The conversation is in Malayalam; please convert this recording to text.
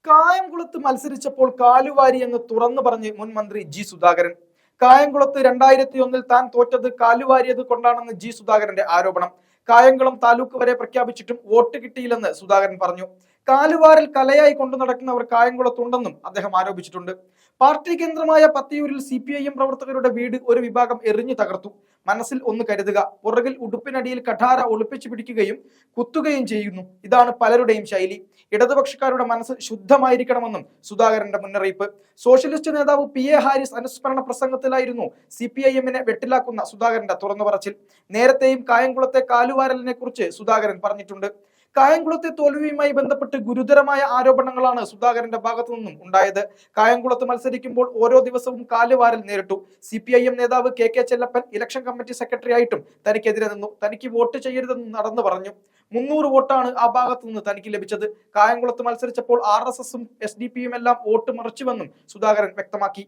കായംകുളത്ത് മത്സരിച്ചപ്പോൾ കാലുവാരി എന്ന് തുറന്നു പറഞ്ഞ് മുൻ മന്ത്രി ജി സുധാകരൻ. കായംകുളത്ത് 2001 താൻ തോറ്റത് കാലുവാരിയത് കൊണ്ടാണെന്ന് ജി സുധാകരന്റെ ആരോപണം. കായംകുളം താലൂക്ക് വരെ പ്രഖ്യാപിച്ചിട്ടും വോട്ട് കിട്ടിയില്ലെന്ന് സുധാകരൻ പറഞ്ഞു. കാലുവാരൽ കലയായി കൊണ്ടു നടക്കുന്നവർ കായംകുളത്തുണ്ടെന്നും അദ്ദേഹം ആരോപിച്ചിട്ടുണ്ട്. പാർട്ടി കേന്ദ്രമായ പത്തിയൂരിൽ CPIM പ്രവർത്തകരുടെ വീട് ഒരു വിഭാഗം എറിഞ്ഞു തകർത്തു. മനസ്സിൽ ഒന്ന് കരുതുക, പുറകിൽ ഉടുപ്പിനടിയിൽ കഠാര ഒളിപ്പിച്ചു പിടിക്കുകയും കുത്തുകയും ചെയ്യുന്നു. ഇതാണ് പലരുടെയും ശൈലി. ഇടതുപക്ഷക്കാരുടെ മനസ്സ് ശുദ്ധമായിരിക്കണമെന്നും സുധാകരന്റെ മുന്നറിയിപ്പ്. സോഷ്യലിസ്റ്റ് നേതാവ് PA ഹാരിസ് അനുസ്മരണ പ്രസംഗത്തിലായിരുന്നു CPIM-നെ വെട്ടിലാക്കുന്ന സുധാകരന്റെ തുറന്നു പറച്ചിൽ. നേരത്തെയും കായംകുളത്തെ കാലുവാരലിനെ കുറിച്ച് സുധാകരൻ പറഞ്ഞിട്ടുണ്ട്. കായംകുളത്തെ തോൽവിയുമായി ബന്ധപ്പെട്ട് ഗുരുതരമായ ആരോപണങ്ങളാണ് സുധാകരന്റെ ഭാഗത്തു നിന്നും ഉണ്ടായത്. കായംകുളത്ത് മത്സരിക്കുമ്പോൾ ഓരോ ദിവസവും കാലുവാരൽ നേരിട്ടു. CPIM നേതാവ് KK Chellappan election committee secretary ആയിട്ടും തനിക്കെതിരെ നിന്നു. തനിക്ക് വോട്ട് ചെയ്യരുതെന്ന് നടന്നു പറഞ്ഞു. 300 വോട്ടാണ് ആ ഭാഗത്തു നിന്ന് തനിക്ക് ലഭിച്ചത്. കായംകുളത്ത് മത്സരിച്ചപ്പോൾ RSS-ഉം SDP-യും എല്ലാം വോട്ട് മറിച്ചുവെന്നും സുധാകരൻ വ്യക്തമാക്കി.